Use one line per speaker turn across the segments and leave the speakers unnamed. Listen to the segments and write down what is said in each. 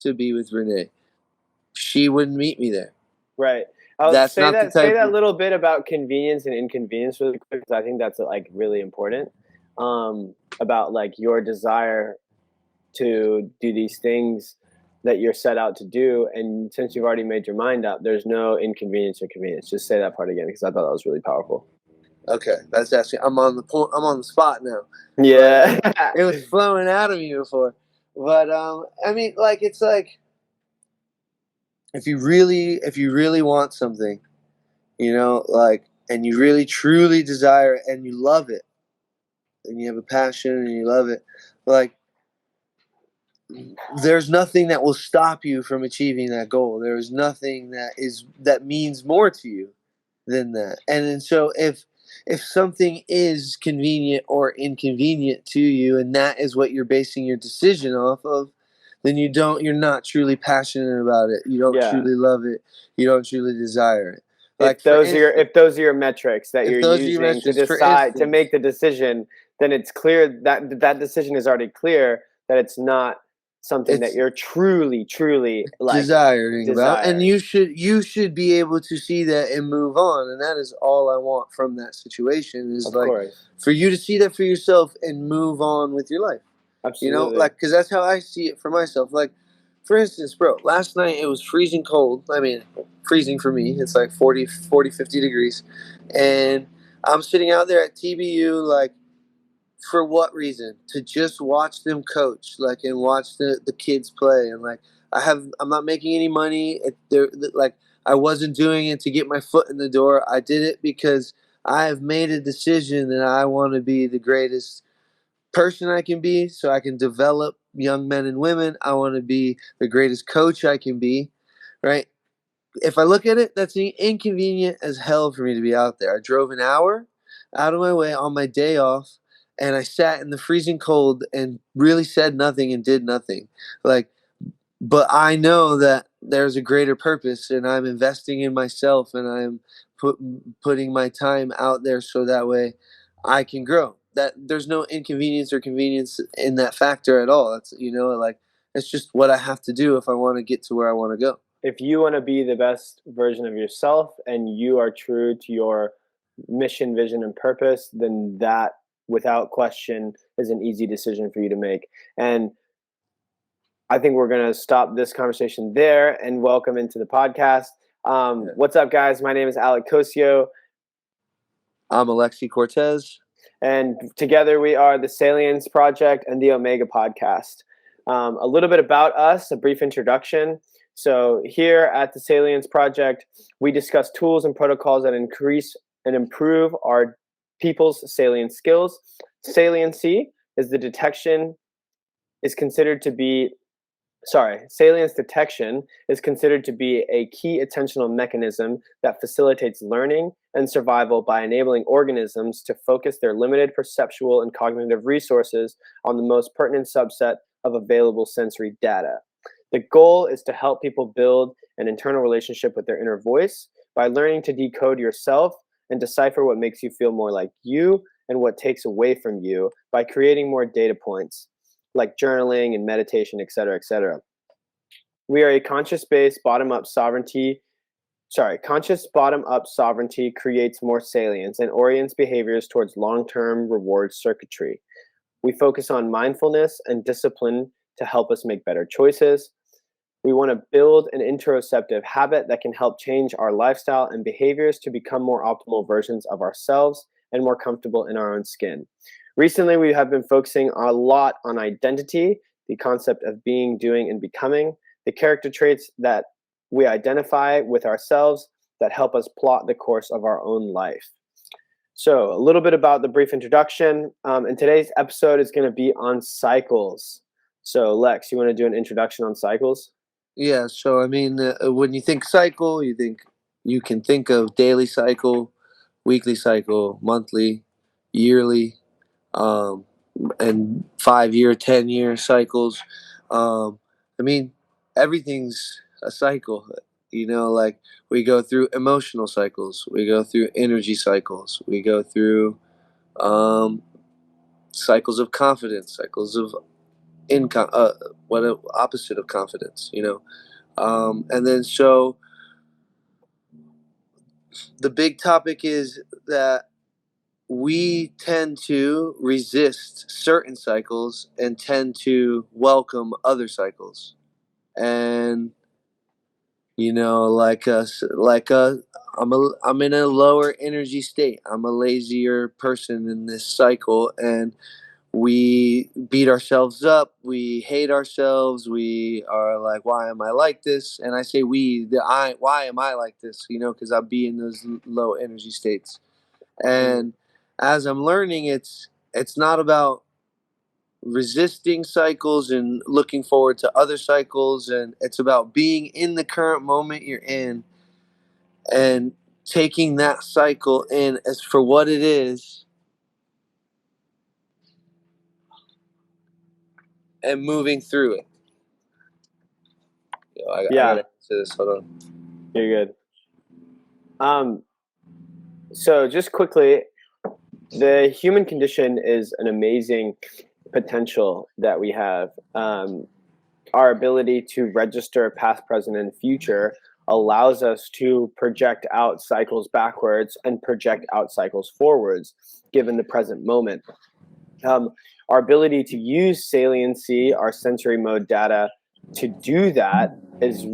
to be with Renee. She wouldn't meet me there.
Right. I'll
That's
say
not the
that say
type
that
of-
little bit about convenience and inconvenience really quick, because I think that's like really important. About like your desire to do these things that you're set out to do, and since you've already made your mind up, there's no inconvenience or convenience. Just say that part again, because I thought that was really powerful.
Okay, that's actually I'm on the spot now.
Yeah.
It was flowing out of me before, but I mean, like it's like if you really want something, like, and you really truly desire it and you love it, and you have a passion and you love it, like there's nothing that will stop you from achieving that goal. There is nothing that means more to you than that. And so if something is convenient or inconvenient to you, and that is what you're basing your decision off of, then you're not truly passionate about it. You don't truly love it. You don't truly desire it. Like
if those are your metrics that you're using to decide to make the decision, then it's clear that decision is already clear that it's not something that you're truly like
desiring about, and you should be able to see that and move on. And that is all I want from that situation, is for you to see that for yourself and move on with your life.
Absolutely.
Like, because that's how I see it for myself. Like, for instance, bro, last night it was freezing cold. I mean, freezing for me, it's like 40, 50 degrees, and I'm sitting out there at TBU, like, for what reason? To just watch them coach, like, and watch the kids play. And like, I'm not making any money. Like, I wasn't doing it to get my foot in the door. I did it because I have made a decision that I want to be the greatest person I can be, so I can develop young men and women. I want to be the greatest coach I can be, right? If I look at it, that's inconvenient as hell for me to be out there. I drove an hour out of my way on my day off, and I sat in the freezing cold and really said nothing and did nothing. Like, but I know that there's a greater purpose, and I'm investing in myself, and I'm putting my time out there so that way I can grow. That there's no inconvenience or convenience in that factor at all. That's like, it's just what I have to do if I want to get to where I want to go.
If you want to be the best version of yourself and you are true to your mission, vision, and purpose, then that, without question, is an easy decision for you to make. And I think we're going to stop this conversation there and welcome into the podcast. What's up, guys? My name is Alec Cosio.
I'm Alexi Cortez.
And together we are the Salience Project and the Omega Podcast. A little bit about us, a brief introduction. So here at the Salience Project, we discuss tools and protocols that increase and improve our people's salient skills. Salience detection is considered to be a key attentional mechanism that facilitates learning and survival by enabling organisms to focus their limited perceptual and cognitive resources on the most pertinent subset of available sensory data. The goal is to help people build an internal relationship with their inner voice by learning to decode yourself and decipher what makes you feel more like you and what takes away from you by creating more data points like journaling and meditation, etc., etc. We are a conscious bottom-up sovereignty creates more salience and orients behaviors towards long-term reward circuitry. We focus on mindfulness and discipline to help us make better choices. We want to build an interoceptive habit that can help change our lifestyle and behaviors to become more optimal versions of ourselves and more comfortable in our own skin. Recently, we have been focusing a lot on identity, the concept of being, doing, and becoming, the character traits that we identify with ourselves that help us plot the course of our own life. So a little bit about the brief introduction. And today's episode is going to be on cycles. So Lex, you want to do an introduction on cycles?
Yeah, so I mean, when you think cycle, you can think of daily cycle, weekly cycle, monthly, yearly, and 5-year, 10-year cycles. I mean, everything's a cycle. Like, we go through emotional cycles, we go through energy cycles, we go through cycles of confidence, cycles of what a opposite of confidence, and then so the big topic is that we tend to resist certain cycles and tend to welcome other cycles. And I'm in a lower energy state. I'm a lazier person in this cycle, and we beat ourselves up. We hate ourselves. We are like, why am I like this? And I say why am I like this? Because I be in those low energy states. And as I'm learning, it's not about resisting cycles and looking forward to other cycles, and it's about being in the current moment you're in and taking that cycle in as for what it is and moving through it. I gotta answer this. Hold on.
You're good. So just quickly, the human condition is an amazing potential that we have. Our ability to register past, present, and future allows us to project out cycles backwards and project out cycles forwards, given the present moment. Our ability to use saliency, our sensory mode data, to do that is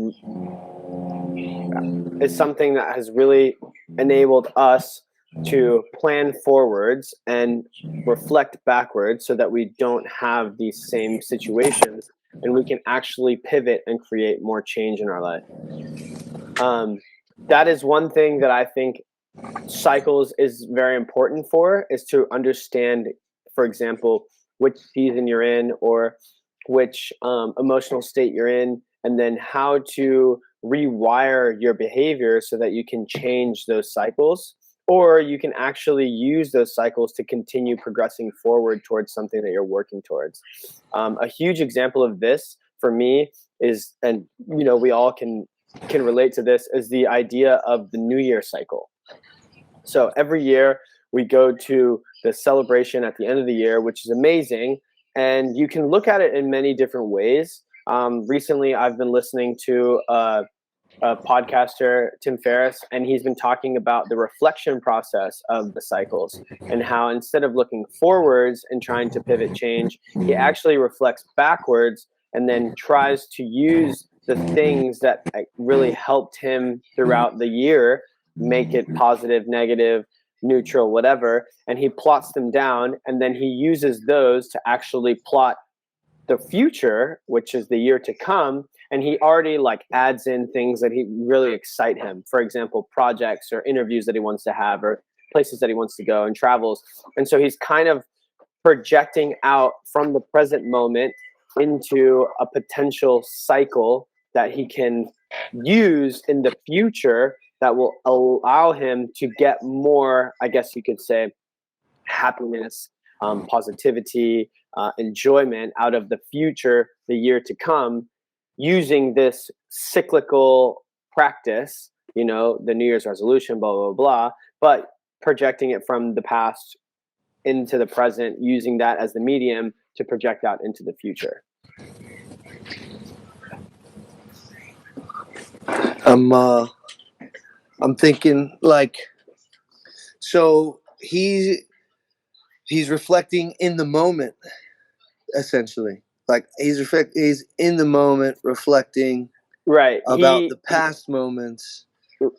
something that has really enabled us to plan forwards and reflect backwards so that we don't have these same situations and we can actually pivot and create more change in our life. That is one thing that I think cycles is very important for, is to understand, for example, which season you're in or which emotional state you're in, and then how to rewire your behavior so that you can change those cycles, or you can actually use those cycles to continue progressing forward towards something that you're working towards. A huge example of this for me is, and we all can relate to this, is the idea of the New Year cycle. So every year we go to the celebration at the end of the year, which is amazing. And you can look at it in many different ways. Recently, I've been listening to a podcaster, Tim Ferriss, and he's been talking about the reflection process of the cycles and how instead of looking forwards and trying to pivot change, he actually reflects backwards and then tries to use the things that really helped him throughout the year, make it positive, negative, neutral, whatever, and he plots them down, and then he uses those to actually plot the future, which is the year to come, and he already adds in things that he really excite him. For example, projects or interviews that he wants to have or places that he wants to go and travels. And so he's kind of projecting out from the present moment into a potential cycle that he can use in the future that will allow him to get more, I guess you could say, happiness, positivity, enjoyment out of the future, the year to come, using this cyclical practice, the New Year's resolution, blah, blah, blah, but projecting it from the past into the present, using that as the medium to project out into the future.
I'm thinking so he's reflecting in the moment, essentially. He's in the moment reflecting
right
about the past moments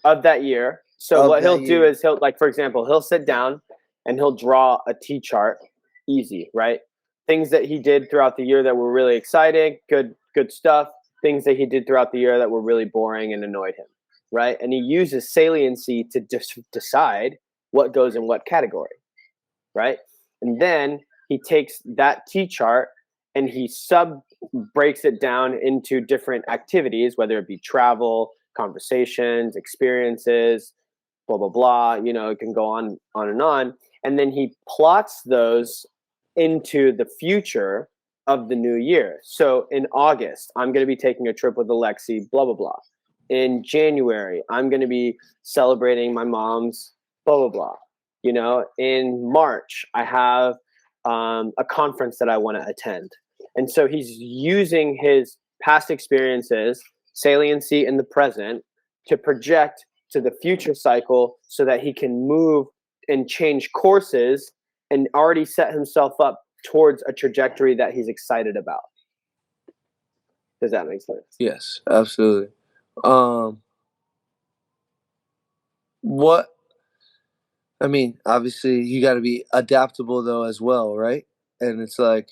of that year. So what he'll do is for example, he'll sit down and he'll draw a T chart, easy, right? Things that he did throughout the year that were really exciting, good stuff. Things that he did throughout the year that were really boring and annoyed him, right? And he uses saliency to decide what goes in what category, right? And then he takes that T chart and he breaks it down into different activities, whether it be travel, conversations, experiences, blah, blah, blah. It can go on and on. And then he plots those into the future of the new year. So in August, I'm going to be taking a trip with Alexi, blah, blah, blah. In January, I'm going to be celebrating my mom's, blah, blah, blah. In March, I have a conference that I want to attend. And so he's using his past experiences, saliency in the present, to project to the future cycle so that he can move and change courses and already set himself up towards a trajectory that he's excited about. Does that make sense?
Yes, absolutely. What I mean, obviously, you got to be adaptable though as well, right? And it's like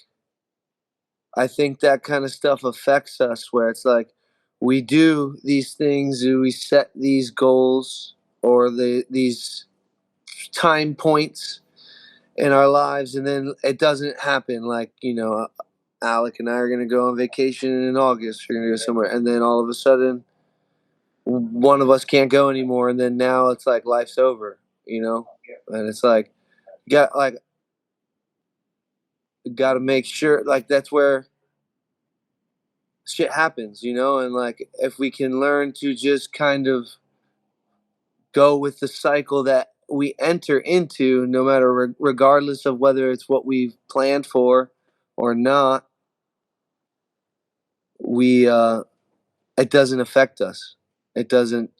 I think that kind of stuff affects us, where it's like we do these things, we set these goals or these time points in our lives, and then it doesn't happen. Like, Alec and I are going to go on vacation in August. We're going to go somewhere, and then all of a sudden, one of us can't go anymore, and then now it's like life's over, and it's like got to make sure, like, that's where shit happens, and like if we can learn to just kind of go with the cycle that we enter into, no matter regardless of whether it's what we've planned for or not, we it doesn't affect us. It doesn't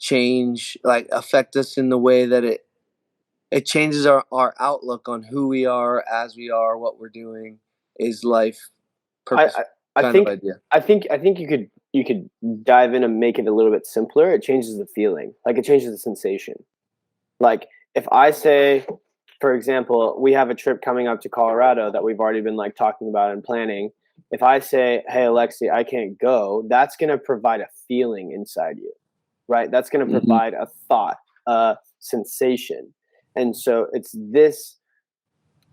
affect us in the way that it changes our outlook on who we are, as we are, what we're doing, is life purpose
I
kind
think
of idea.
I think you could dive in and make it a little bit simpler. It changes the feeling, like it changes the sensation. Like if I say, for example, we have a trip coming up to Colorado that we've already been like talking about and planning. If I say, "Hey Alexi, I can't go," that's going to provide a feeling inside you, right? That's going to provide a thought, a sensation. And so it's this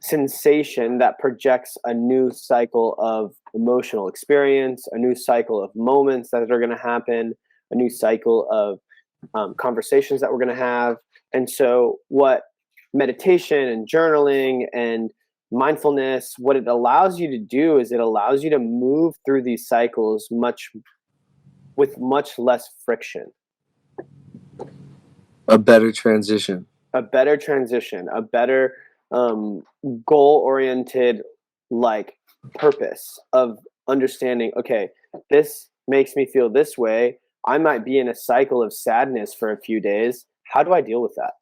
sensation that projects a new cycle of emotional experience, a new cycle of moments that are going to happen, a new cycle of conversations that we're going to have. And so, what meditation and journaling and mindfulness, what it allows you to do is it allows you to move through these cycles with much less friction.
A better transition.
A better transition, a better goal-oriented like purpose of understanding, okay, this makes me feel this way. I might be in a cycle of sadness for a few days. How do I deal with that?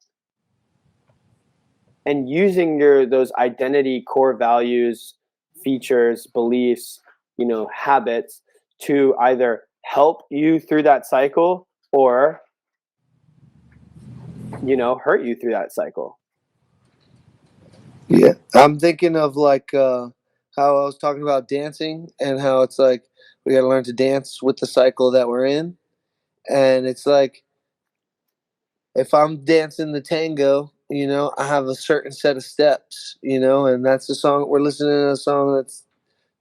And using those identity core values, features, beliefs, habits to either help you through that cycle or hurt you through that cycle.
Yeah, I'm thinking of like how I was talking about dancing, and how it's like we got to learn to dance with the cycle that we're in. And it's like if I'm dancing the tango, I have a certain set of steps, and that's the song we're listening to, a song that's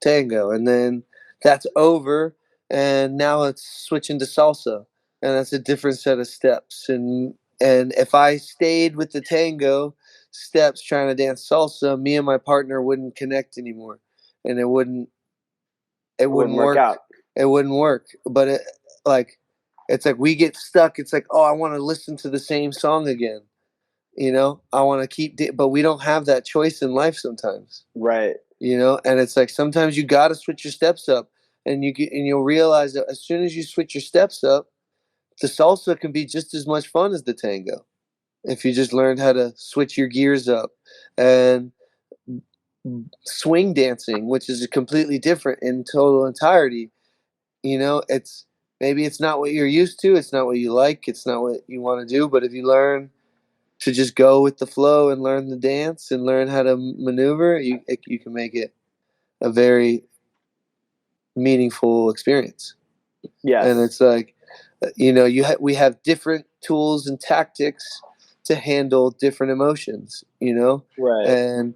tango, and then that's over, and now it's switching to salsa, and that's a different set of steps. And if I stayed with the tango steps trying to dance salsa, me and my partner wouldn't connect anymore, and it wouldn't
Work
work.
out.
It wouldn't work. But it's like we get stuck. It's like, oh, I want to listen to the same song again. I want to but we don't have that choice in life sometimes.
Right.
And it's like sometimes you got to switch your steps up, and you'll realize that as soon as you switch your steps up, the salsa can be just as much fun as the tango if you just learned how to switch your gears up. And swing dancing, which is completely different in total entirety, it's maybe it's not what you're used to, it's not what you like, it's not what you want to do, but if you learn to just go with the flow and learn the dance and learn how to maneuver, you can make it a very meaningful experience.
Yes.
And it's like, we have different tools and tactics to handle different emotions,
Right.
and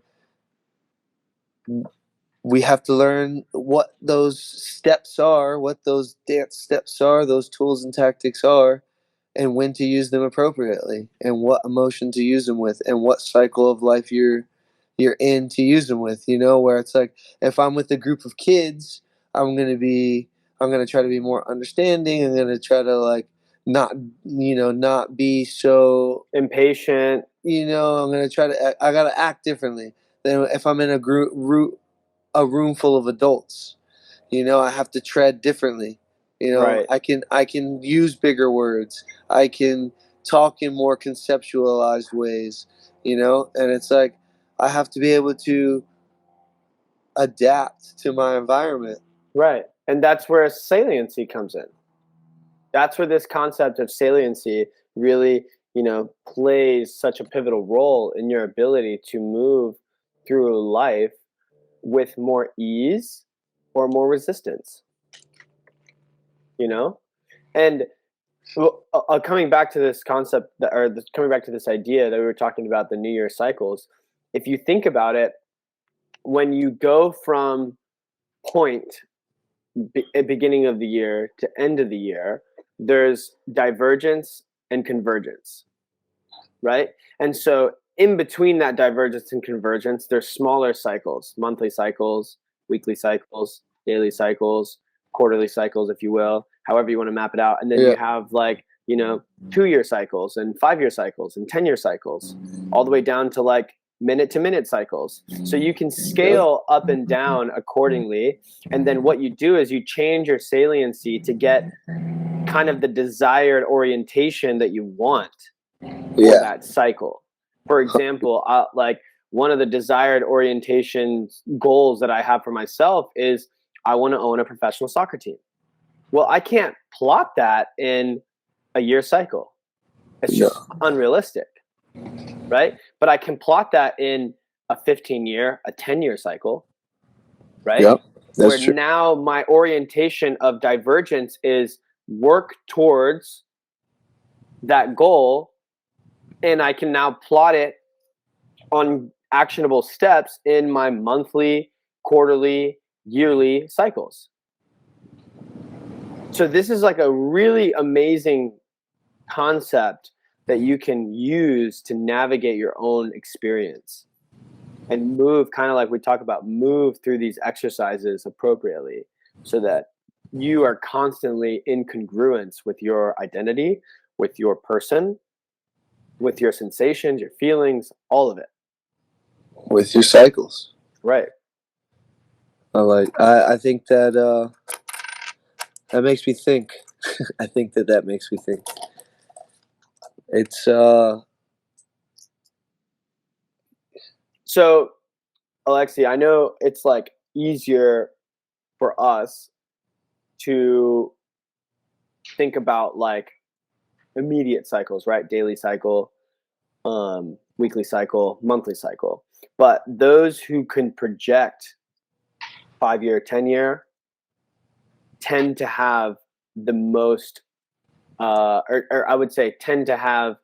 we have to learn what those steps are, what those dance steps are, those tools and tactics are, and when to use them appropriately, and what emotion to use them with, and what cycle of life you're in to use them with. Where it's like if I'm with a group of kids, I'm gonna try to be more understanding. I'm gonna try to like not be so
impatient.
I'm gonna try to. I gotta act differently than if I'm in a room full of adults. I have to tread differently.
Right.
I can use bigger words. I can talk in more conceptualized ways. And it's like I have to be able to adapt to my environment.
Right. And that's where saliency comes in. That's where this concept of saliency really, plays such a pivotal role in your ability to move through life with more ease or more resistance, you know? And coming back to this concept coming back to this idea that we were talking about, the New Year cycles, if you think about it, when you go from point beginning of the year to end of the year, there's divergence and convergence, right? And so in between that divergence and convergence, there's smaller cycles, monthly cycles, weekly cycles, daily cycles, quarterly cycles, if you will, however you want to map it out. And then
Yeah.
you have 2-year cycles and 5-year cycles and 10-year cycles, all the way down to minute to minute cycles. So you can scale up and down accordingly. And then what you do is you change your saliency to get kind of the desired orientation that you want for that cycle. For example, one of the desired orientation goals that I have for myself is I want to own a professional soccer team. Well, I can't plot that in a year cycle. It's just unrealistic, right? But I can plot that in a 15-year, a 10-year cycle, right?
Yep, that's
where
true.
now my orientation of divergence is work towards that goal, and I can now plot it on actionable steps in my monthly, quarterly, yearly cycles. So this is like a really amazing concept that you can use to navigate your own experience and move, kind of like we talk about, move through these exercises appropriately so that you are constantly in congruence with your identity, with your person, with your sensations, your feelings, all of it.
With your cycles.
Right.
I think that that makes me think. I think that makes me think. It's
So, Alexi, I know it's easier for us to think about immediate cycles, right? Daily cycle, weekly cycle, monthly cycle. But those who can project 5-year, 10-year tend to have the most, or I would say tend to have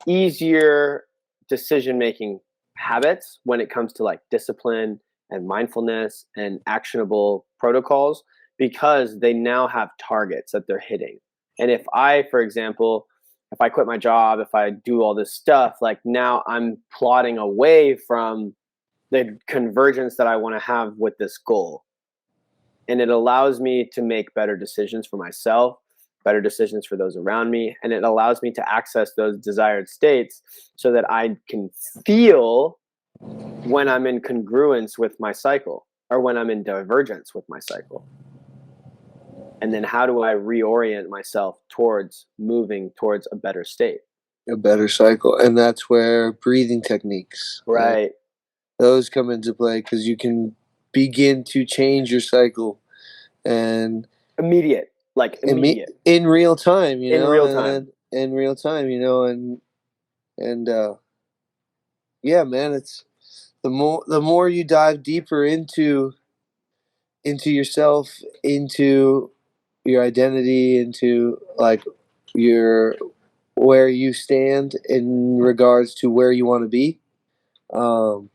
easier decision-making habits when it comes to discipline and mindfulness and actionable protocols, because they now have targets that they're hitting. And if I, for example, if I quit my job, if I do all this stuff, now I'm plotting away from the convergence that I want to have with this goal. And it allows me to make better decisions for myself, better decisions for those around me, and it allows me to access those desired states so that I can feel when I'm in congruence with my cycle or when I'm in divergence with my cycle. And then how do I reorient myself towards moving towards a better state?
a better cycle, and that's where breathing techniques,
Right.
those come into play, because you can begin to change your cycle and
Immediate.
in real time,
In real time.
in real time, and yeah, man, it's the more you dive deeper into yourself, into your identity, into your where you stand in regards to where you want to be. Um,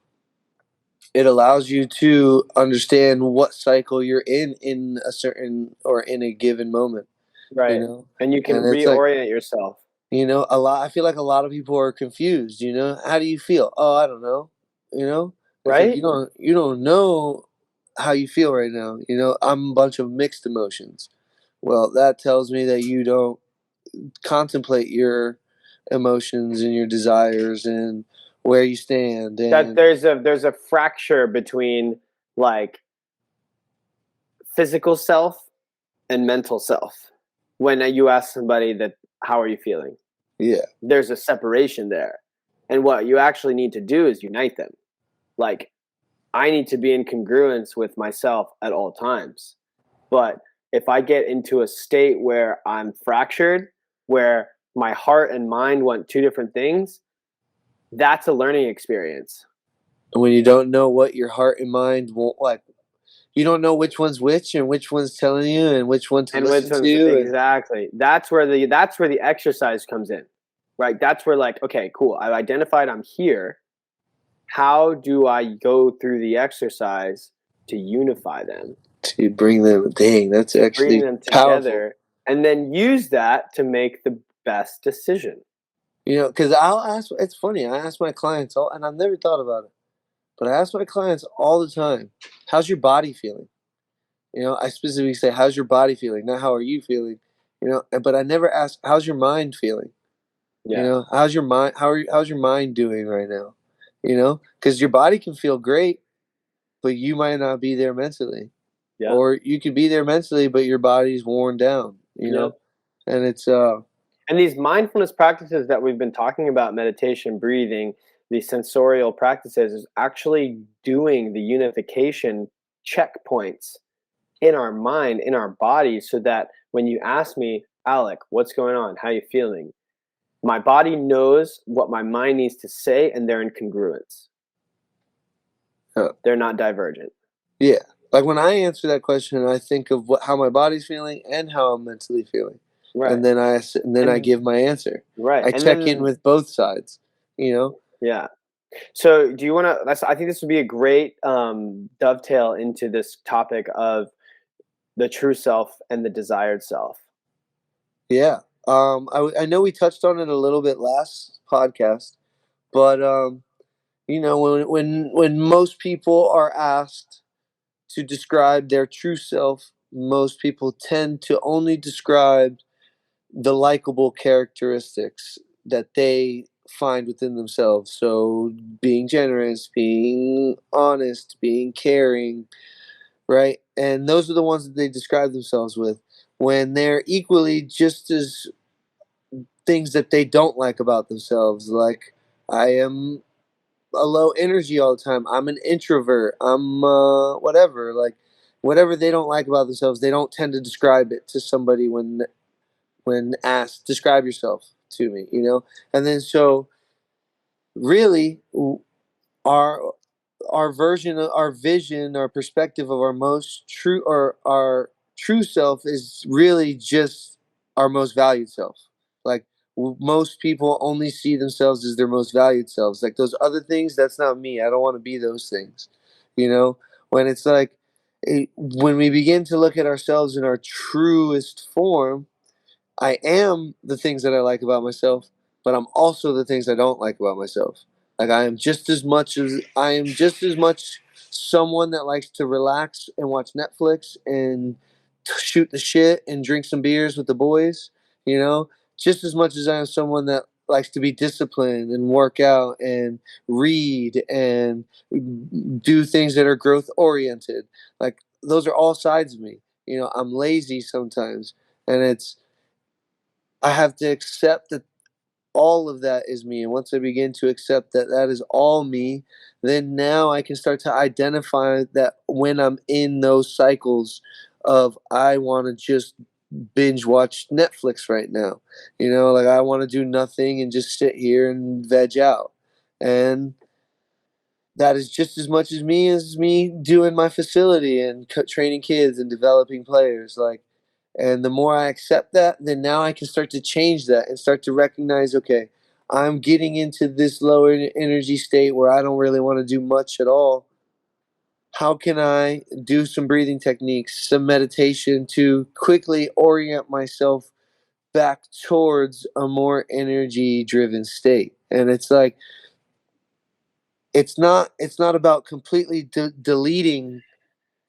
it allows you to understand what cycle you're in a certain or in a given moment.
Right. And you can
And it's like,
reorient yourself.
a lot. I feel like a lot of people are confused. How do you feel? Oh, I don't know. It's like
Right?
you don't know how you feel right now. I'm a bunch of mixed emotions. Well, that tells me that you don't contemplate your emotions and your desires and where you stand.
That
And
there's a fracture between physical self and mental self. When you ask somebody that, how are you feeling?
Yeah.
There's a separation there. And what you actually need to do is unite them. Like, I need to be in congruence with myself at all times. But if I get into a state where I'm fractured, where my heart and mind want two different things, that's a learning experience.
And when you don't know what your heart and mind want, like, you don't know which one's which and which one's telling you and which one to
And which
listen
one's
to.
exactly, that's where the exercise comes in, right? That's where, like, okay, cool, I've identified I'm here. How do I go through the exercise to unify them,
To bring them, dang, that's
bring
actually
them
powerful.
together, and then use that to make the best decision?
You know, because I'll ask. It's funny. I ask my clients all, and I've never thought about it, but I ask my clients all the time, "How's your body feeling?" You know, I specifically say, "How's your body feeling?" Not "How are you feeling?" You know, but I never ask, "How's your mind feeling?" You
Yeah.
know, how's your mind? How's your mind doing right now? You know, because your body can feel great, but you might not be there mentally,
Yeah.
or you could be there mentally, but your body's worn down. You
Yeah.
know, and it's
And these mindfulness practices that we've been talking about, meditation, breathing, these sensorial practices, is actually doing the unification checkpoints in our mind, in our body, so that when you ask me, Alec, what's going on? How are you feeling? My body knows what my mind needs to say, and they're in congruence. They're not divergent.
Yeah. Like when I answer that question, I think of how my body's feeling and how I'm mentally feeling,
Right.
and then I
And
give my answer.
right.
I
And
check in
then,
with both sides. You know.
yeah. So, do you want to? I think this would be a great dovetail into this topic of the true self and the desired self.
Yeah. I know we touched on it a little bit last podcast, but you know, when most people are asked to describe their true self, most people tend to only describe the likable characteristics that they find within themselves. So being generous, being honest, being caring, right? And those are the ones that they describe themselves with. When they're equally just as things that they don't like about themselves, like I am a low energy all the time. I'm an introvert. I'm whatever. Like whatever they don't like about themselves, they don't tend to describe it to somebody when asked, describe yourself to me, you know? And then so really our our version, our vision, our perspective of our most true or our true self is really just our most valued self. Like most people only see themselves as their most valued selves. Like those other things, that's not me. I don't want to be those things. You know, when it's like when we begin to look at ourselves in our truest form, I am the things that I like about myself, but I'm also the things I don't like about myself. Like I am just as much someone that likes to relax and watch Netflix and shoot the shit and drink some beers with the boys, you know, just as much as I am someone that likes to be disciplined and work out and read and do things that are growth oriented. Like those are all sides of me. You know, I'm lazy sometimes, and I have to accept that all of that is me. And once I begin to accept that that is all me, then now I can start to identify that when I'm in those cycles of I want to just binge watch Netflix right now. You know, like I want to do nothing and just sit here and veg out. And that is just as me doing my facility and training kids and developing players. Like, and the more I accept that, then now I can start to change that and start to recognize, okay, I'm getting into this lower energy state where I don't really want to do much at all. How can I do some breathing techniques, some meditation to quickly orient myself back towards a more energy driven state? And it's like, it's not about completely deleting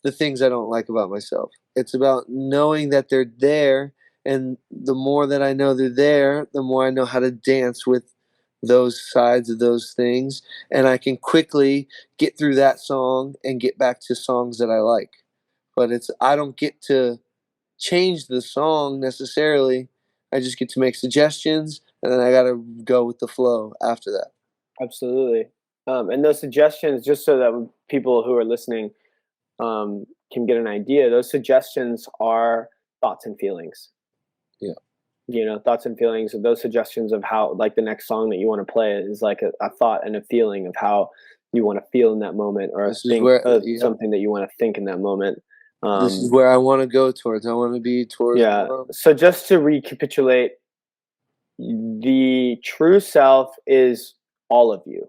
the things I don't like about myself. It's about knowing that they're there, and the more that I know they're there, the more I know how to dance with those sides of those things, and I can quickly get through that song and get back to songs that I like. but I don't get to change the song necessarily. I just get to make suggestions, and then I gotta go with the flow after that.
Absolutely. And those suggestions, just so that people who are listening can get an idea, those suggestions are thoughts and feelings.
Yeah.
Thoughts and feelings, of those suggestions of how, like, the next song that you want to play is like a thought and a feeling of how you want to feel in that moment, or
This is where
something that you want to think in that moment.
This is where I want to go towards. I want to be towards.
Yeah. So just to recapitulate, the true self is all of you,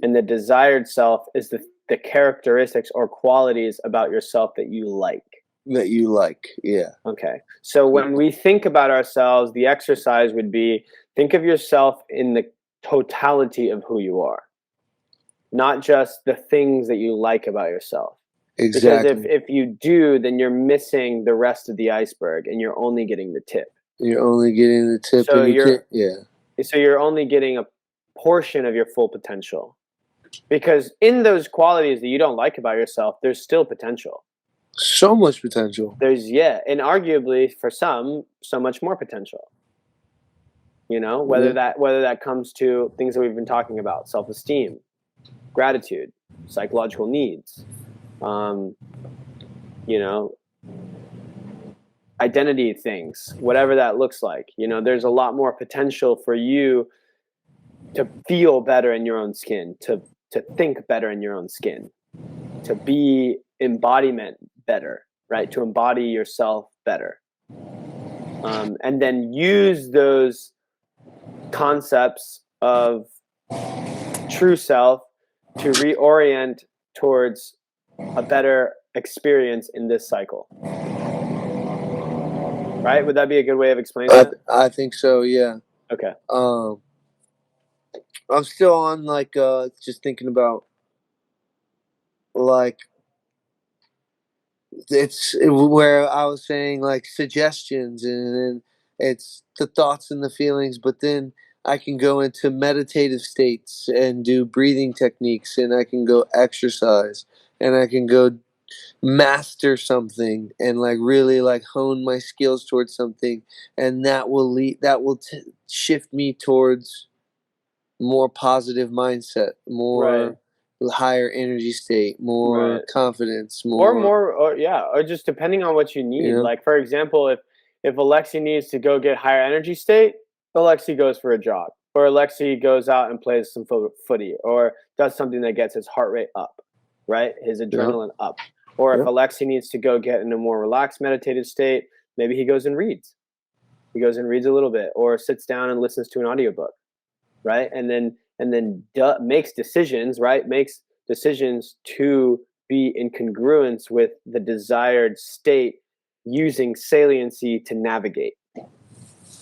and the desired self is the characteristics or qualities about yourself that you like.
That you like, yeah.
Okay. So when we think about ourselves, the exercise would be, think of yourself in the totality of who you are, not just the things that you like about yourself.
Exactly.
Because if you do, then you're missing the rest of the iceberg, and you're only getting the tip.
You're only getting the tip,
So
So
you're only getting a portion of your full potential. Because in those qualities that you don't like about yourself, there's still potential.
So much potential.
And arguably for some, so much more potential. Whether that comes to things that we've been talking about: self-esteem, gratitude, psychological needs, identity things, whatever that looks like. There's a lot more potential for you to feel better in your own skin, to think better in your own skin, to be embodiment better, right? To embody yourself better. And then use those concepts of true self to reorient towards a better experience in this cycle. Right? Would that be a good way of explaining that?
I think so, yeah.
Okay.
I'm still on, like, just thinking about, like, it's where I was saying, like, suggestions, and then it's the thoughts and the feelings, but then I can go into meditative states and do breathing techniques, and I can go exercise, and I can go master something, and, like, really, like, hone my skills towards something, and that will shift me towards more positive mindset, more higher energy state, more confidence,
or just depending on what you need. Like, for example, if Alexi needs to go get higher energy state, Alexi goes for a jog, or Alexi goes out and plays some footy, or does something that gets his heart rate up, right? His adrenaline up. Or if Alexi needs to go get in a more relaxed meditative state, maybe he goes and reads. He goes and reads a little bit, or sits down and listens to an audiobook, right? And then makes decisions, right? Makes decisions to be in congruence with the desired state, using saliency to navigate.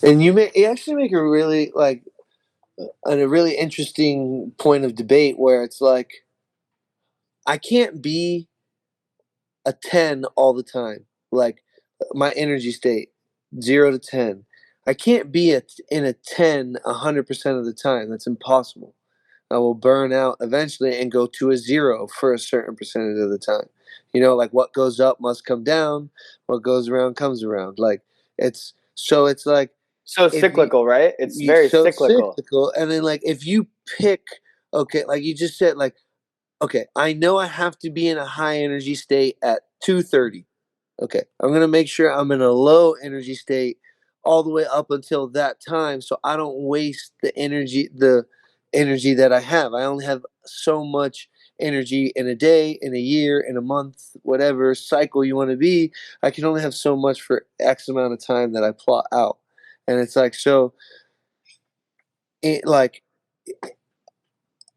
And you actually make a really, like, a really interesting point of debate, where it's like, I can't be a 10 all the time. Like, my energy state, 0 to 10. I can't be in a 10 100% of the time. That's impossible. I will burn out eventually and go to a 0 for a certain percentage of the time. Like, what goes up must come down. What goes around comes around. Like, it's like,
so cyclical, right? It's very
so
cyclical.
And then, like, if you pick, okay, like you just said, like, okay, I know I have to be in a high energy state at 2:30. Okay, I'm gonna make sure I'm in a low energy state all the way up until that time, so I don't waste the energy that I have. I only have so much energy in a day, in a year, in a month, whatever cycle you want to be. I can only have so much for X amount of time that I plot out, and it's like, so, like,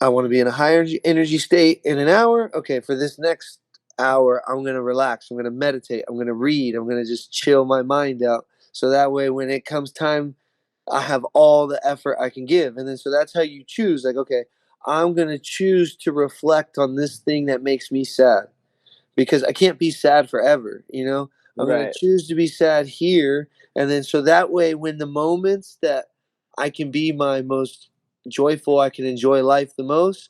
I want to be in a higher energy state in an hour. Okay, for this next hour, I'm going to relax. I'm going to meditate. I'm going to read. I'm going to just chill my mind out. So that way, when it comes time, I have all the effort I can give. And then, so that's how you choose. Like, okay, I'm going to choose to reflect on this thing that makes me sad, because I can't be sad forever. I'm going to choose to be sad here. And then, so that way, when the moments that I can be my most joyful, I can enjoy life the most,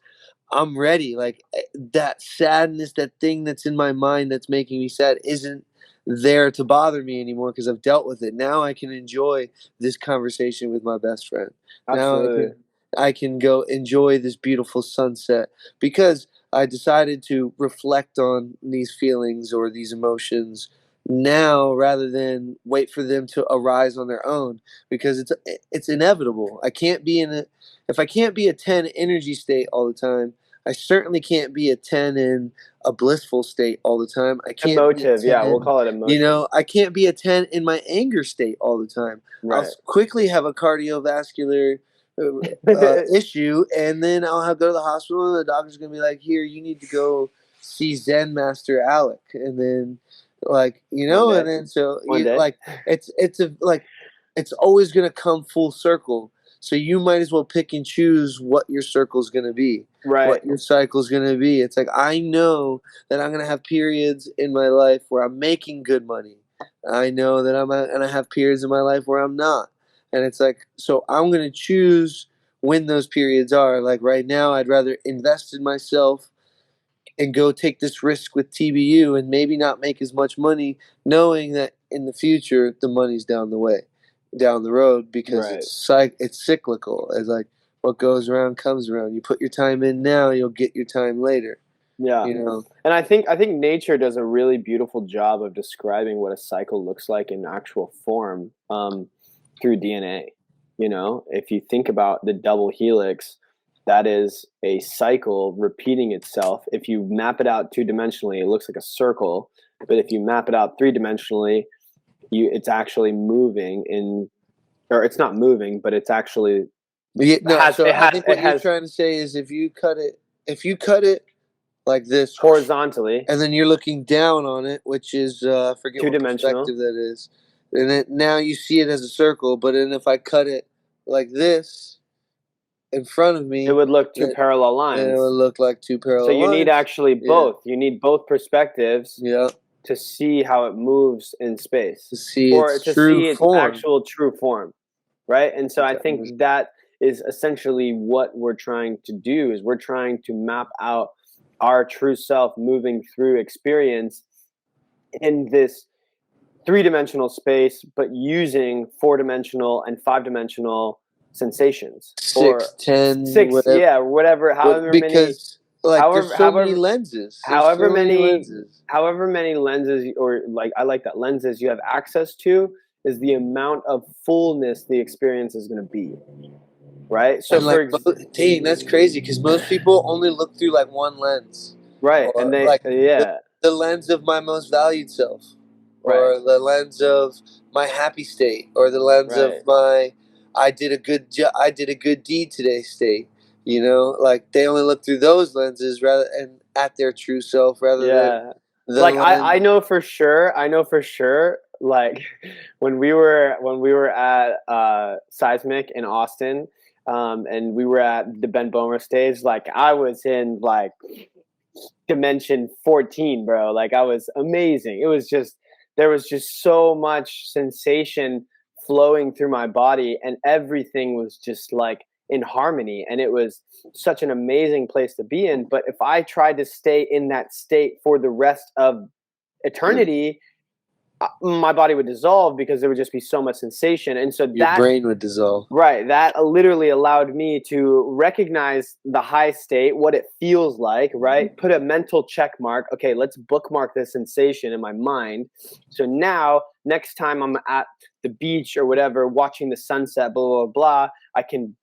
I'm ready. Like that sadness, that thing that's in my mind that's making me sad isn't there to bother me anymore because I've dealt with it. Now I can enjoy this conversation with my best friend. Now
Absolutely.
I can go enjoy this beautiful sunset because I decided to reflect on these feelings or these emotions now rather than wait for them to arise on their own because it's inevitable. I can't be in a if I can't be a 10 energy state all the time, I certainly can't be a 10 in a blissful state all the time. I can't be a
Emotive. Yeah, we'll
10,
call it emotional.
I can't be a 10 in my anger state all the time. I'll
Right.
quickly have a cardiovascular issue, and then I'll have to go to the hospital, and the doctor's gonna be like, "Here, you need to go see Zen Master Alec," and then, like,
One day.
and then so
One day.
like it's always gonna come full circle. So you might as well pick and choose what your circle's gonna be,
Right.
what your cycle's gonna be. It's like I know that I'm gonna have periods in my life where I'm making good money. I know that I'm gonna have periods in my life where I'm not. And it's like, so I'm going to choose when those periods are. Like right now, I'd rather invest in myself and go take this risk with TBU and maybe not make as much money, knowing that in the future, the money's down the way, down the road, because
Right.
it's cyclical. It's like what goes around comes around. You put your time in now, you'll get your time later.
Yeah. And I think nature does a really beautiful job of describing what a cycle looks like in actual form through DNA. If you think about the double helix, that is a cycle repeating itself. If you map it out 2-dimensionally, it looks like a circle. But if you map it out 3-dimensionally, it's actually moving or it's not moving, but it's actually
I think what you're trying to say is if you cut it like this
horizontally,
and then you're looking down on it, which is I forget what
2-dimensional.
perspective that is, and then now you see it as a circle. But then if I cut it like this in front of me,
it would look two parallel lines.
And it would look like two parallel lines.
So you need actually both. You need both perspectives.
Yeah.
To see how it moves in space,
To see its
actual true form, right? And so I think that is essentially what we're trying to do. Is we're trying to map out our true self moving through experience in this 3-dimensional space, but using 4-dimensional and 5-dimensional sensations.
6, 10,
6, whatever. Yeah, whatever. However many.
There's so many lenses.
However many lenses, or like I like that lenses you have access to, is the amount of fullness the experience is going to be, right? So
dang, that's crazy because most people only look through like one lens,
right? And they
the lens of my most valued self, or the lens of my happy state, or the lens of my I did a good deed today state. Like they only look through those lenses rather and at their true self rather than
like I know for sure. Like when we were at Seismic in Austin, and we were at the Ben Bomer stage, like I was in like dimension 14, bro. Like I was amazing. There was just so much sensation flowing through my body, and everything was just like in harmony, and it was such an amazing place to be in. But if I tried to stay in that state for the rest of eternity, my body would dissolve because there would just be so much sensation. And so
your brain would dissolve.
Right. That literally allowed me to recognize the high state, what it feels like, right? Put a mental check mark. Okay, let's bookmark this sensation in my mind. So now, next time I'm at the beach or whatever, watching the sunset, blah, blah, blah, I can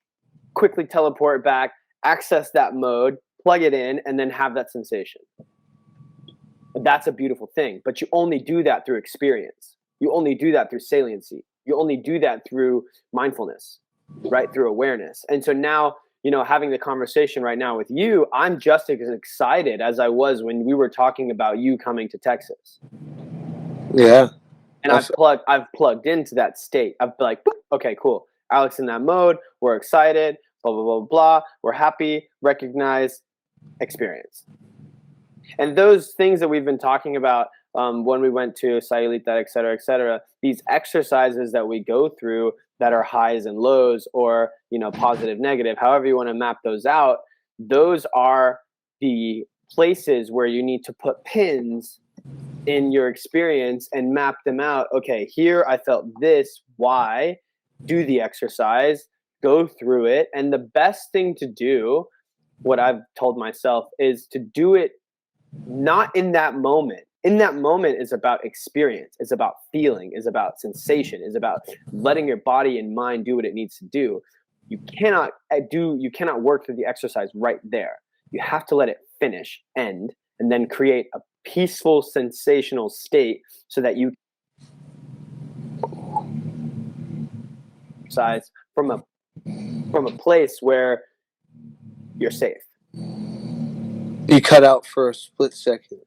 quickly teleport back, access that mode, plug it in, and then have that sensation. That's a beautiful thing, but you only do that through experience. You only do that through saliency. You only do that through mindfulness, right? Through awareness. And so now, having the conversation right now with you, I'm just as excited as I was when we were talking about you coming to Texas.
Yeah.
And I've plugged into that state. I've been like, okay, cool. Alex in that mode. We're excited. Blah, blah, blah, blah. We're happy. Recognize. Experience. And those things that we've been talking about when we went to Sayulita, et cetera, these exercises that we go through that are highs and lows or, positive, negative, however you want to map those out, those are the places where you need to put pins in your experience and map them out. Okay, here I felt this, why? Do the exercise, go through it. And the best thing to do, what I've told myself, is to do it not in that moment. In that moment is about experience, is about feeling, is about sensation, is about letting your body and mind do what it needs to do. You cannot work through the exercise right there. You have to let it finish, end, and then create a peaceful, sensational state so that you exercise from a place where you're safe.
You cut out for a split second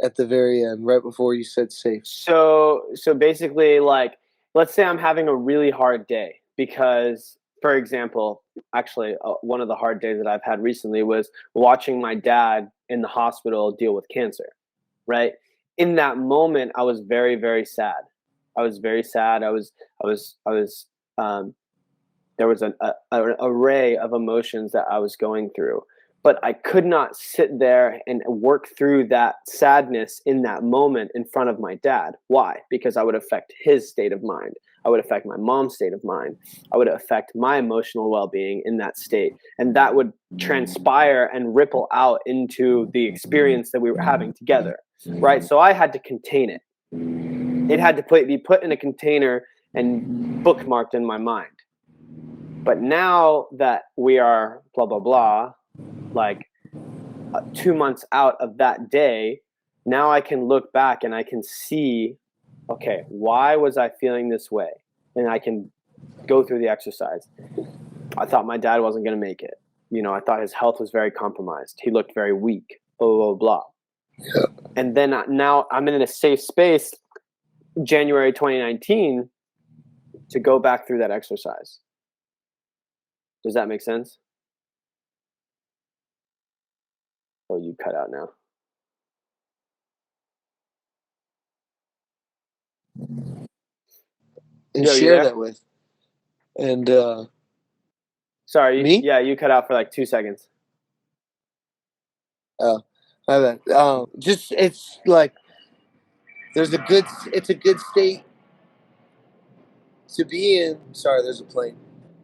at the very end, right before you said safe.
So basically, like, let's say I'm having a really hard day because, for example, actually, one of the hard days that I've had recently was watching my dad in the hospital deal with cancer, right? In that moment, I was very, very sad. I was very sad. There was an array of emotions that I was going through, but I could not sit there and work through that sadness in that moment in front of my dad. Why? Because I would affect his state of mind. I would affect my mom's state of mind. I would affect my emotional well-being in that state. And that would transpire and ripple out into the experience that we were having together, right? So I had to contain it. It had to be put in a container and bookmarked in my mind. But now that we are blah, blah, blah, like 2 months out of that day, now I can look back and I can see, okay, why was I feeling this way? And I can go through the exercise. I thought my dad wasn't going to make it. You know, I thought his health was very compromised. He looked very weak, blah, blah, blah.
Yeah.
And then now I'm in a safe space, January 2019, to go back through that exercise. Does that make sense? Oh, you cut out now.
And
Yo, you
share
there?
that with. And
Sorry,
me?
yeah, you cut out for like 2 seconds.
Oh, my bad. Just it's like it's a good state to be in. Sorry, there's a plane.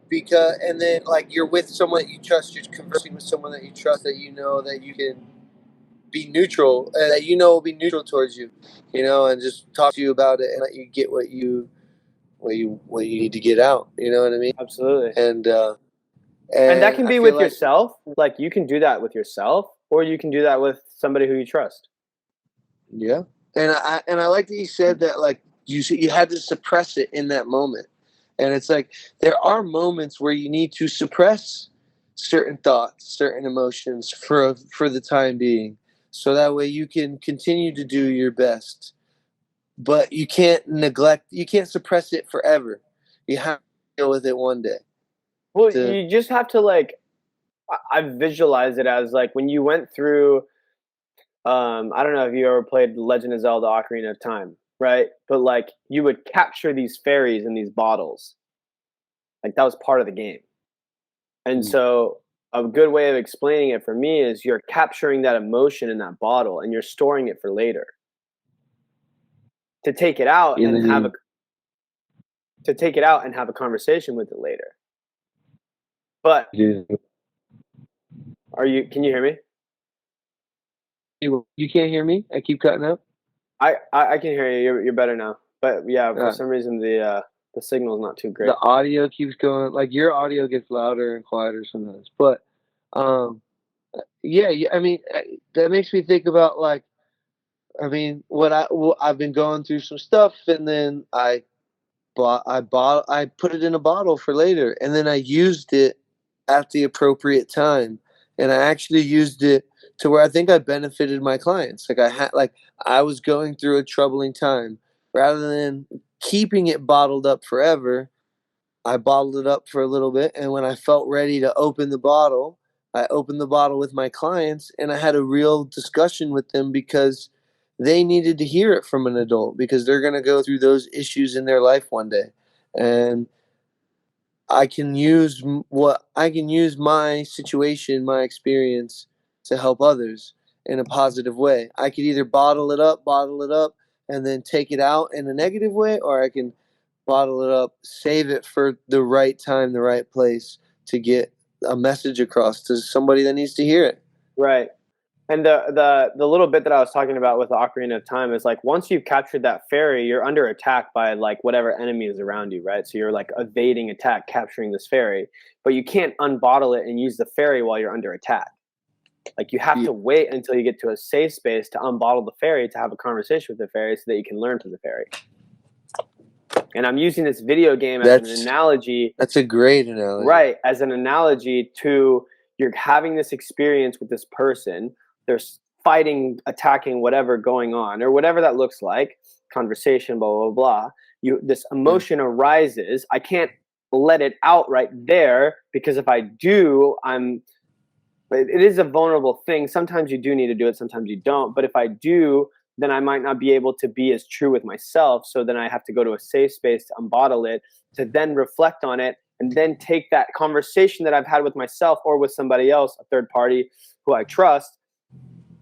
Because and then like you're with someone that you trust, you're conversing with someone that you trust, that you know that you can be neutral, that you know will be neutral towards you, and just talk to you about it and let you get what you need to get out. You know what I mean?
Absolutely.
And
And that
and
can
I
be
feel
with
like
yourself. Like, you can do that with yourself, or you can do that with somebody who you trust.
yeah, and I like that you said that, like you had to suppress it in that moment, and it's like there are moments where you need to suppress certain thoughts, certain emotions for the time being, so that way you can continue to do your best. But you can't suppress it forever. You have to deal with it one day.
Well,
To
you just have to, like, I visualize it as like when you went through, I don't know if you ever played Legend of Zelda Ocarina of Time, right? But like you would capture these fairies in these bottles. Like, that was part of the game. And so a good way of explaining it for me is you're capturing that emotion in that bottle and you're storing it for later. To take it out and have a conversation with it later. But can you hear me?
you can't hear me? I keep cutting out.
I can hear you. You're better now. But yeah, for some reason the signal is not too great.
The audio keeps going, like your audio gets louder and quieter sometimes. But yeah, I mean that makes me think about, like, I mean I've been going through some stuff, and then I put it in a bottle for later, and then I used it at the appropriate time, and I actually used it to where I think I benefited my clients. Like I was going through a troubling time. Rather than keeping it bottled up forever, I bottled it up for a little bit, and when I felt ready to open the bottle, I opened the bottle with my clients, and I had a real discussion with them because they needed to hear it from an adult, because they're going to go through those issues in their life one day. And I can use my situation, my experience to help others in a positive way. I could either bottle it up, and then take it out in a negative way, or I can bottle it up, save it for the right time, the right place to get a message across to somebody that needs to hear it.
Right. And the little bit that I was talking about with the Ocarina of Time is like once you've captured that fairy, you're under attack by like whatever enemy is around you, right? So you're like evading attack, capturing this fairy, but you can't unbottle it and use the fairy while you're under attack. Like you have to wait until you get to a safe space to unbottle the fairy to have a conversation with the fairy so that you can learn from the fairy. And I'm using this video game as an analogy.
That's a great analogy.
Right, as an analogy to you're having this experience with this person. There's fighting, attacking, whatever going on, or whatever that looks like, conversation, blah, blah, blah. This emotion arises. I can't let it out right there because if I do, it is a vulnerable thing. Sometimes you do need to do it, sometimes you don't. But if I do, then I might not be able to be as true with myself. So then I have to go to a safe space to unbottle it, to then reflect on it, and then take that conversation that I've had with myself or with somebody else, a third party who I trust,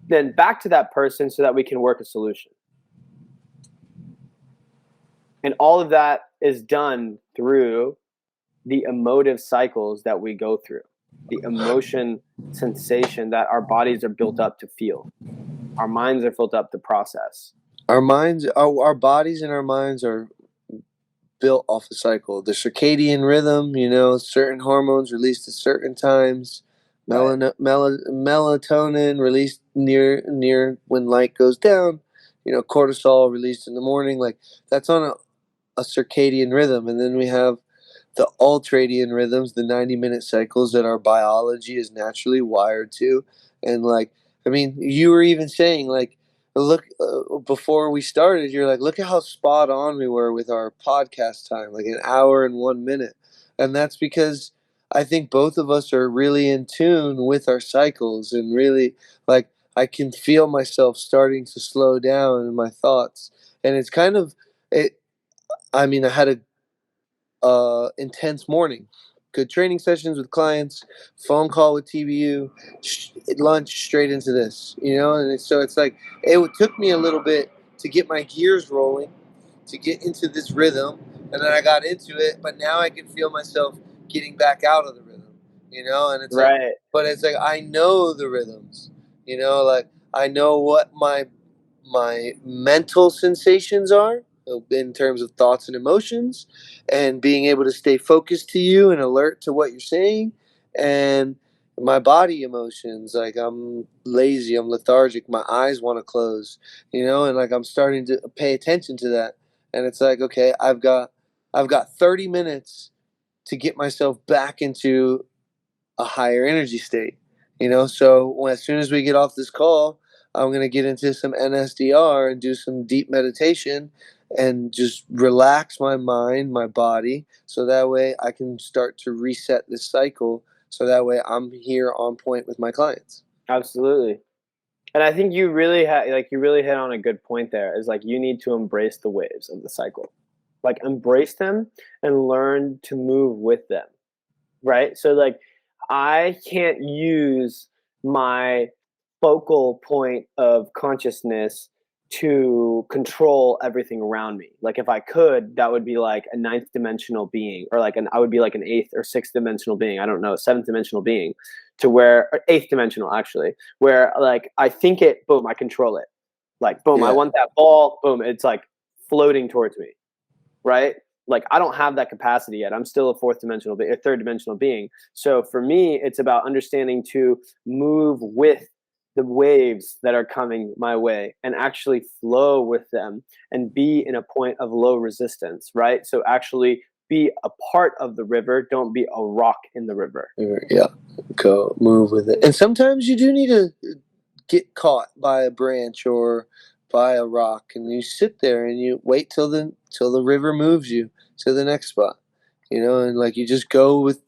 then back to that person so that we can work a solution. And all of that is done through the emotive cycles that we go through, the emotion sensation that our bodies are built up to feel. Our minds are built up to process.
Our bodies and our minds are built off a cycle. The circadian rhythm, certain hormones released at certain times. Melatonin released near when light goes down. Cortisol released in the morning. Like that's on a circadian rhythm, and then we have the ultradian rhythms, the 90-minute cycles that our biology is naturally wired to. And you were even saying look, before we started, you're like, look at how spot on we were with our podcast time, like an hour and 1 minute. And that's because I think both of us are really in tune with our cycles, and really I can feel myself starting to slow down in my thoughts. And it's kind of it. I had a intense morning. Good training sessions with clients, phone call with TBU, lunch straight into this, and so it's like it took me a little bit to get my gears rolling, to get into this rhythm, and then I got into it, but now I can feel myself getting back out of the rhythm, and it's
right.
but it's like I know the rhythms, I know what my mental sensations are in terms of thoughts and emotions, and being able to stay focused to you and alert to what you're saying, and my body emotions, like I'm lazy, I'm lethargic, my eyes want to close, and I'm starting to pay attention to that, and it's like, okay, I've got 30 minutes to get myself back into a higher energy state. So as soon as we get off this call, I'm going to get into some NSDR and do some deep meditation and just relax my mind, my body, so that way I can start to reset this cycle, so that way I'm here on point with my clients.
Absolutely. And I think you really hit on a good point there, is like you need to embrace the waves of the cycle. Like embrace them and learn to move with them. Right? So like I can't use my focal point of consciousness to control everything around me. Like if I could, that would be like a ninth dimensional being, or I would be like an eighth or sixth dimensional being. I don't know, seventh dimensional being, to where, or eighth dimensional actually, where like I think it, boom, I control it. Like boom, I want that ball, boom, it's like floating towards me, right? Like I don't have that capacity yet. I'm still a fourth dimensional, a third dimensional being. So for me, it's about understanding to move with the waves that are coming my way and actually flow with them and be in a point of low resistance, right? So actually be a part of the river, don't be a rock in the river.
Yeah, go move with it. And sometimes you do need to get caught by a branch or by a rock, and you sit there and you wait till the river moves you to the next spot, and you just go with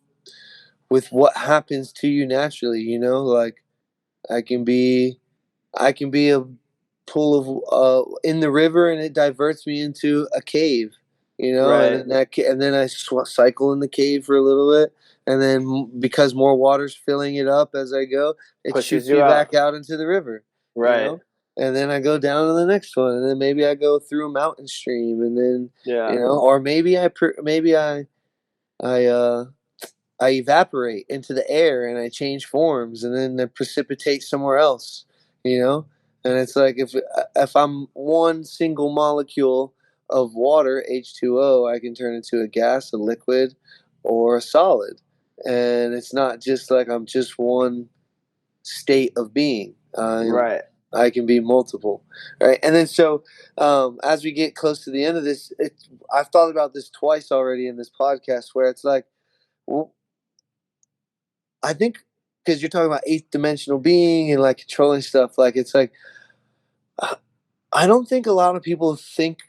what happens to you naturally, like I can be a pool of in the river, and it diverts me into a cave, you know,
Right.
and then I cycle in the cave for a little bit, and then because more water's filling it up as I go, it
Pushes
shoots
you
me
out.
back out into the river, you
Right.
know, and then I go down to the next one, and then maybe I go through a mountain stream, and then
Yeah.
you know, or maybe I I evaporate into the air and I change forms and then I precipitate somewhere else, you know? And it's like if I'm one single molecule of water, H2O, I can turn into a gas, a liquid, or a solid. And it's not just like I'm just one state of being.
Right.
I can be multiple, right? And then so as we get close to the end of this, I've thought about this twice already in this podcast, where it's like, well, I think because you're talking about eighth dimensional being and like controlling stuff, like it's like I don't think a lot of people think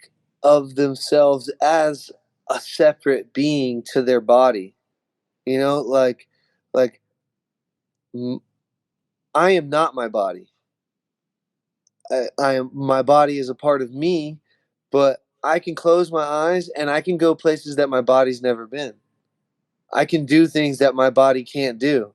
of themselves as a separate being to their body. You know, like m- I am not my body. I am my body is a part of me, but I can close my eyes and I can go places that my body's never been. I can do things that my body can't do.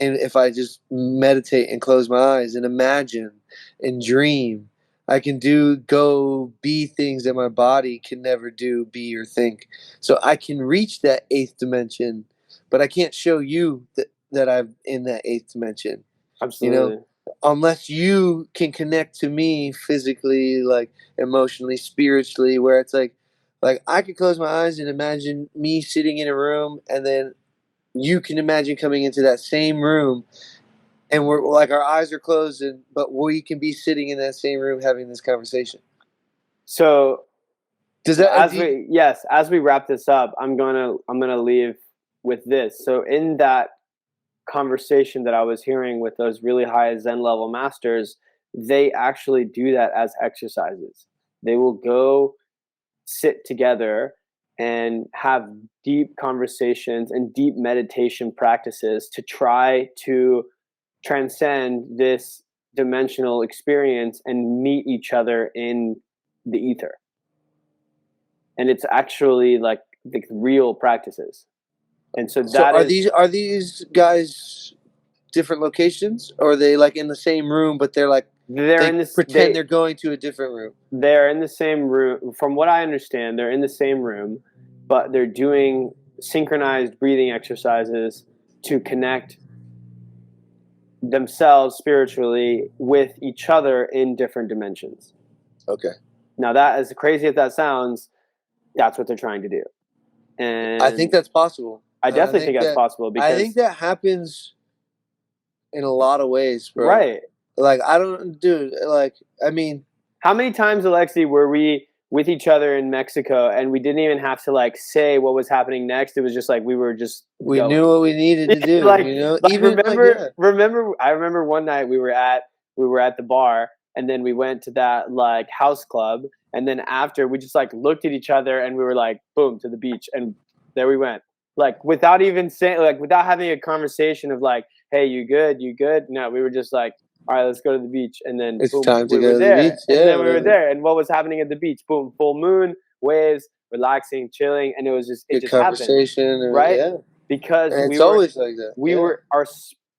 And if I just meditate and close my eyes and imagine and dream, I can go be things that my body can never do, be, or think. So I can reach that eighth dimension, but I can't show you that I'm in that eighth dimension, you know,
Absolutely.
unless you can connect to me physically, like emotionally, spiritually, where it's like I could close my eyes and imagine me sitting in a room, and then you can imagine coming into that same room, and we're like our eyes are closed, but we can be sitting in that same room having this conversation.
So
Does that
as we wrap this up, I'm gonna leave with this. So in that conversation that I was hearing with those really high Zen level masters, they actually do that as exercises. They will go sit together and have deep conversations and deep meditation practices to try to transcend this dimensional experience and meet each other in the ether. And it's actually like the real practices. And so
so?
that is,
Are these guys different locations, or are they like in the same room, but
they're
they
in this
pretend they're going to a different room?
they're in the same room. From what I understand, they're in the same room, but they're doing synchronized breathing exercises to connect themselves spiritually with each other in different dimensions.
Okay,
Now, that, as crazy as that sounds, that's what they're trying to do.
I think
And
that's possible.
I
And
definitely think that's possible
I think
because,
that happens in a lot of ways, bro.
right.
Like I don't, dude. Like I mean,
How many times, Alexi, were we with each other in Mexico and we didn't even have to like say what was happening next? It was just like we were just
we
going.
knew what we needed to do.
like
You know,
like
even like yeah,
I remember one night we were at the bar, and then we went to that like house club, and then after we just like looked at each other and we were like boom to the beach, and there we went, like without even saying, like without having a conversation of like, hey, you good, no, we were just like, all right, let's go to the beach, and then
it's
boom,
time to
we were
go to the
there,
beach.
and
Yeah,
then we were
man.
there, and what was happening at the beach? Boom, full moon, waves, relaxing, chilling, and it
Good
just happened,
conversation.
right?
Yeah,
Because
and it's always like that.
we
Yeah.
were our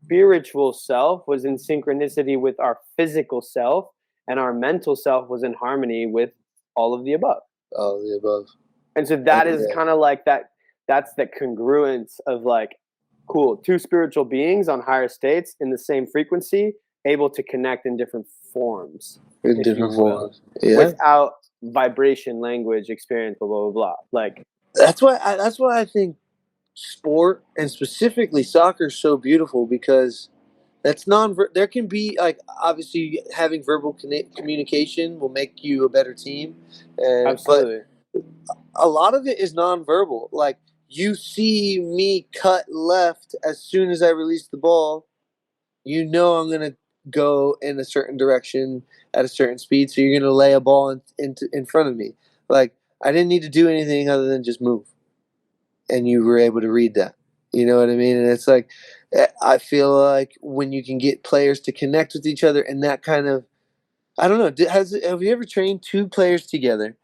spiritual self was in synchronicity with our physical self, and our mental self was in harmony with all of the above.
All of the above.
And so
And,
that is kind of like that's the congruence of like, cool, two spiritual beings on higher states in the same frequency, able to connect in different forms,
in
if you
different
will,
forms. Yeah.
without vibration, language, experience, blah blah blah blah. Like,
That's why I think sport and specifically soccer is so beautiful, because that's non. There can be like obviously having verbal communication will make you a better team, but
absolutely.
a lot of it is nonverbal. Like you see me cut left as soon as I release the ball, you know I'm gonna go in a certain direction at a certain speed, so you're gonna lay a ball in front of me. Like I didn't need to do anything other than just move, and you were able to read that. You know what I mean? And it's like I feel like when you can get players to connect with each other and that kind of, I don't know. Have you ever trained two players together,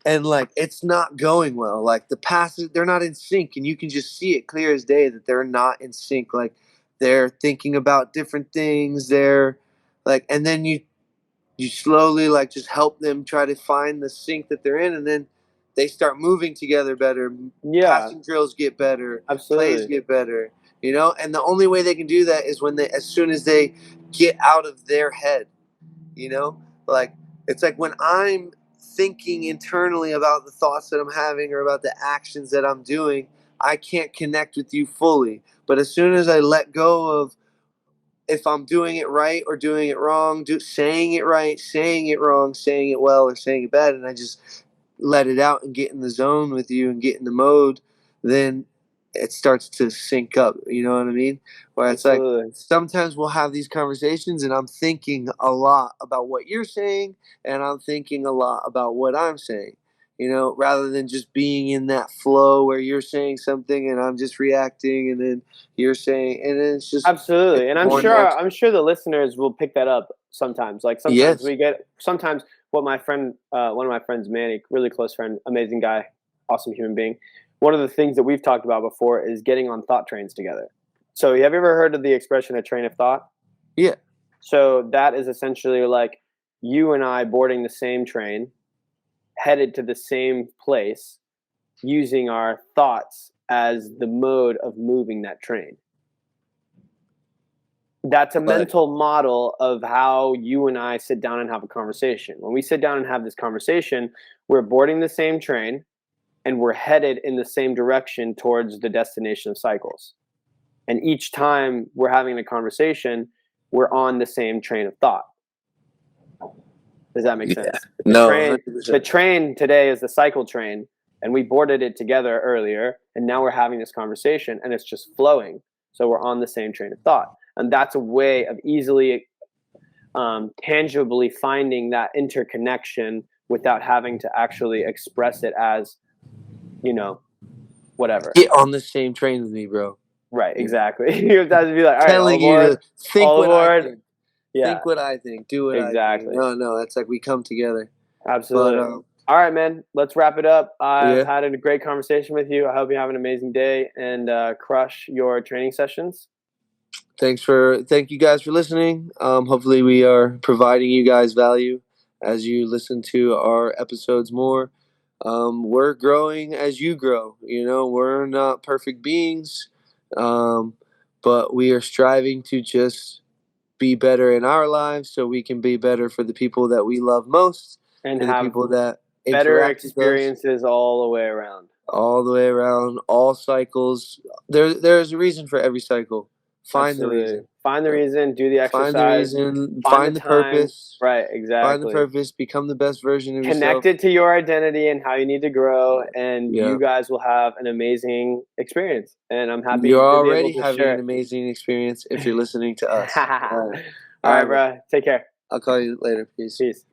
and like it's not going well. Like the passes, they're not in sync, and you can just see it clear as day that they're not in sync. Like they're thinking about different things. They're like, and then you slowly like just help them try to find the sync that they're in, and then they start moving together better.
Yeah,
Passing drills get better, plays
absolutely.
get better, you know. And the only way they can do that is when they, as soon as they get out of their head, you know, like it's like when I'm thinking internally about the thoughts that I'm having or about the actions that I'm doing, I can't connect with you fully. But as soon as I let go of if I'm doing it right or doing it wrong, saying it right, saying it wrong, saying it well, or saying it bad, and I just let it out and get in the zone with you and get in the mode, then it starts to sync up. You know what I mean? Where it's like
Absolutely.
sometimes we'll have these conversations and I'm thinking a lot about what you're saying and I'm thinking a lot about what I'm saying. You know, rather than just being in that flow where you're saying something and I'm just reacting and then you're saying, and then it's
Absolutely. And
more natural.
I'm sure the listeners will pick that up sometimes. Like
Yes.
sometimes what my friend one of my friends, Manny, really close friend, amazing guy, awesome human being. One of the things that we've talked about before is getting on thought trains together. So have you ever heard of the expression a train of thought?
Yeah.
So that is essentially like you and I boarding the same train, headed to the same place, using our thoughts as the mode of moving that train. That's a
Right.
mental model of how you and I sit down and have a conversation. When we sit down and have this conversation, we're boarding the same train and we're headed in the same direction towards the destination of cycles. And each time we're having a conversation, we're on the same train of thought. Does that make
Yeah.
sense?
No,
The
100%.
train today is the cycle train, and we boarded it together earlier, and now we're having this conversation, and it's just flowing. So we're on the same train of thought, and that's a way of easily, tangibly finding that interconnection without having to actually express it as, you know, whatever.
Get on the same train with me, bro.
Right?
Yeah.
Exactly. You have to be like, all right, all
Telling you
aboard,
to think
all
what I
aboard.
think.
Yeah,
Think what I think. Do what I do.
exactly.
No, that's like we come together. But
Absolutely. All right, man. Let's wrap it up. I've
yeah.
had a great conversation with you. I hope you have an amazing day and crush your training sessions.
Thank you guys for listening. Hopefully we are providing you guys value as you listen to our episodes more. We're growing as you grow. You know, we're not perfect beings, but we are striving to just be better in our lives so we can be better for the people that we love most,
And
for the
have
people that
better
interact with us
experiences all the way around.
all the way around, all cycles. There's a reason for every cycle. Find the
Absolutely.
reason.
Find the
Right?
reason, do the
Find the
exercise,
reason,
find the
find the
time.
purpose,
Right,
find the
exactly.
purpose, become the best version of
Connect
yourself.
it to your identity and how you need to grow, and
Yeah.
you guys will have an amazing experience. And I'm happy
You're
to be able
already
to
having an
share
amazing experience if you're listening to
it.
us. All right,
All right,
bro.
bro. Take care.
I'll call you later. Peace.
Peace.